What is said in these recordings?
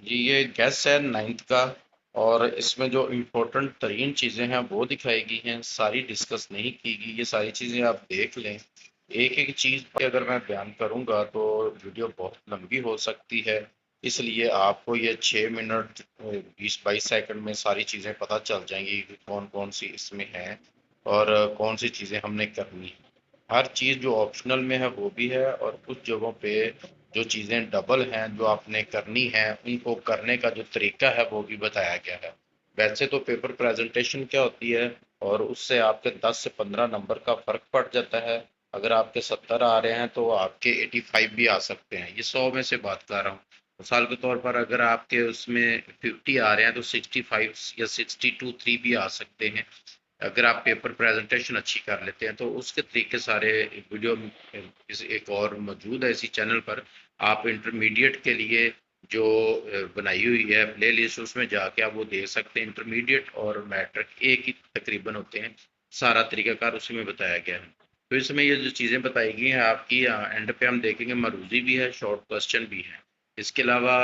جی یہ گیس ہے 9th کا، اور اس میں جو امپورٹنٹ ترین چیزیں ہیں وہ دکھائی گئی ہیں، ساری ڈسکس نہیں کی گئی، یہ ساری چیزیں آپ دیکھ لیں۔ ایک ایک چیز پہ اگر میں بیان کروں گا تو ویڈیو بہت لمبی ہو سکتی ہے، اس لیے آپ کو یہ 6 منٹ 20-22 سیکنڈ میں ساری چیزیں پتہ چل جائیں گی کہ کون کون سی اس میں ہیں اور کون سی چیزیں ہم نے کرنی ہیں۔ ہر چیز جو آپشنل میں ہے وہ بھی ہے، اور کچھ جگہوں پہ جو چیزیں ڈبل ہیں جو آپ نے کرنی ہیں ان کو کرنے کا جو طریقہ ہے وہ بھی بتایا گیا ہے۔ ویسے تو پیپر پریزنٹیشن کیا ہوتی ہے، اور اس سے آپ کے 10 سے 15 نمبر کا فرق پڑ جاتا ہے۔ اگر آپ کے 70 آ رہے ہیں تو آپ کے 85 بھی آ سکتے ہیں، یہ 100 میں سے بات کر رہا ہوں۔ مثال کے طور پر اگر آپ کے اس میں 50 آ رہے ہیں تو 65 یا 62 3 بھی آ سکتے ہیں، اگر آپ پیپر پریزنٹیشن اچھی کر لیتے ہیں تو۔ اس کے طریقے سارے ویڈیو ایک اور موجود ہے اسی چینل پر، آپ انٹرمیڈیٹ کے لیے جو بنائی ہوئی ہے پلے لسٹ، اس میں جا کے آپ وہ دیکھ سکتے ہیں۔ انٹرمیڈیٹ اور میٹرک ایک ہی تقریباً ہوتے ہیں، سارا طریقہ کار اسی میں بتایا گیا ہے۔ تو اس میں یہ جو چیزیں بتائی گئی ہیں آپ کی اینڈ پہ ہم دیکھیں گے مروزی بھی ہے، شارٹ کوسچن بھی ہے۔ اس کے علاوہ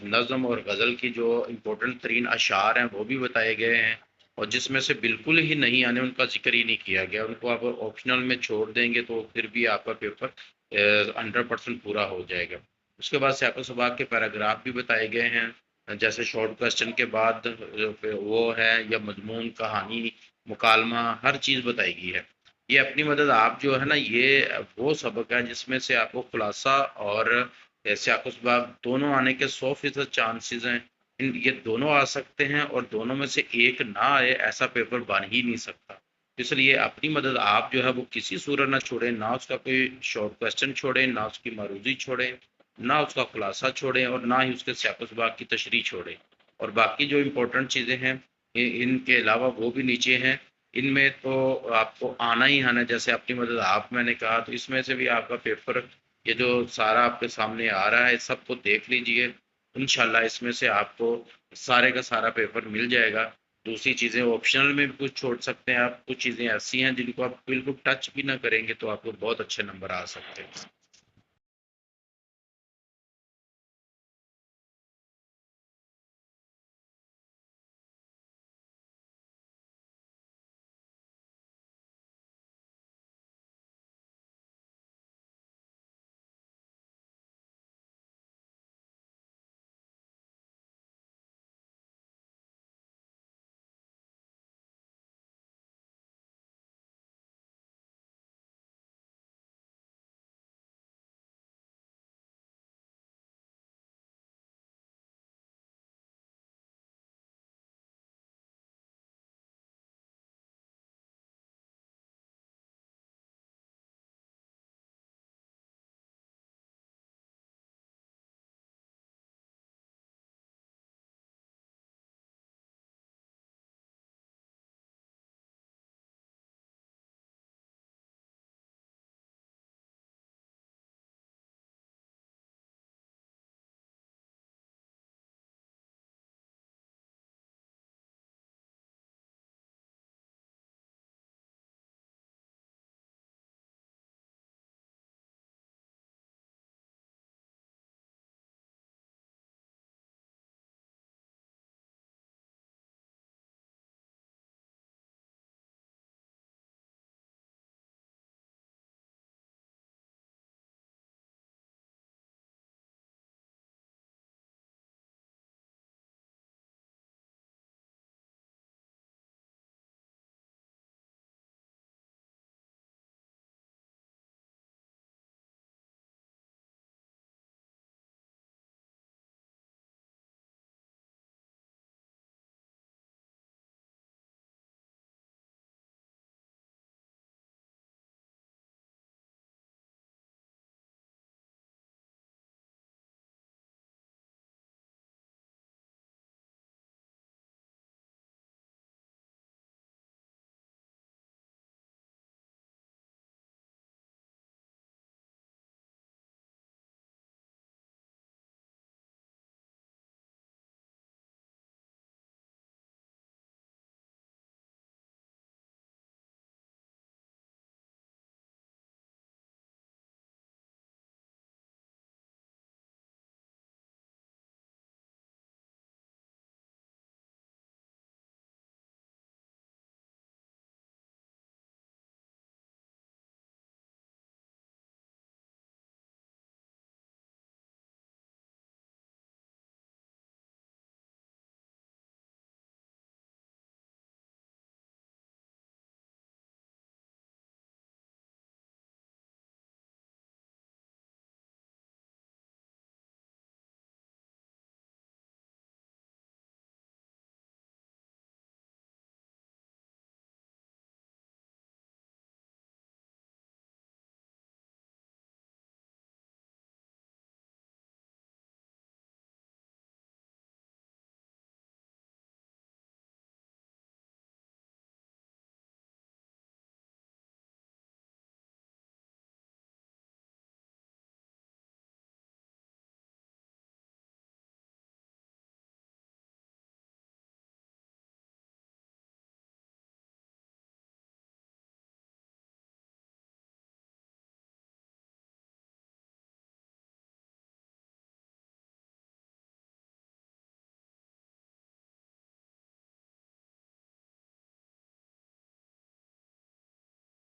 نظم اور غزل کی جو امپورٹنٹ ترین اشعار ہیں وہ بھی بتائے گئے ہیں، اور جس میں سے بالکل ہی نہیں آنے ان کا ذکر ہی نہیں کیا گیا، ان کو آپ آپشنل میں چھوڑ دیں گے تو پھر بھی آپ کا پیپر 100% پورا ہو جائے گا۔ اس کے بعد سیاق و سباق کے پیراگراف بھی بتائے گئے ہیں، جیسے شارٹ کوسچن کے بعد وہ ہے یا مضمون، کہانی، مکالمہ، ہر چیز بتائی گئی ہے۔ یہ اپنی مدد آپ جو ہے نا، یہ وہ سبق ہے جس میں سے آپ کو خلاصہ اور سیاق و سباق دونوں آنے کے 100% چانسز ہیں۔ یہ دونوں آ سکتے ہیں، اور دونوں میں سے ایک نہ آئے ایسا پیپر بن ہی نہیں سکتا۔ اس لیے اپنی مدد آپ جو ہے وہ کسی صورت نہ چھوڑیں، نہ اس کا کوئی شارٹ کوسچن چھوڑیں، نہ اس کی معروضی چھوڑیں، نہ اس کا خلاصہ چھوڑیں، اور نہ ہی اس کے سیاق و سباق کی تشریح چھوڑیں۔ اور باقی جو امپورٹنٹ چیزیں ہیں ان کے علاوہ وہ بھی نیچے ہیں، ان میں تو آپ کو آنا ہی آنا ہے۔ جیسے اپنی مدد آپ میں نے کہا، تو اس میں سے بھی آپ کا پیپر یہ جو سارا آپ کے سامنے آ رہا ہے سب کو دیکھ لیجئے، انشاءاللہ اس میں سے آپ کو سارے کا سارا پیپر مل جائے گا۔ دوسری چیزیں آپشنل میں بھی کچھ چھوڑ سکتے ہیں آپ، کچھ چیزیں ایسی ہیں جن کو آپ بالکل ٹچ بھی نہ کریں گے تو آپ کو بہت اچھے نمبر آ سکتے ہیں۔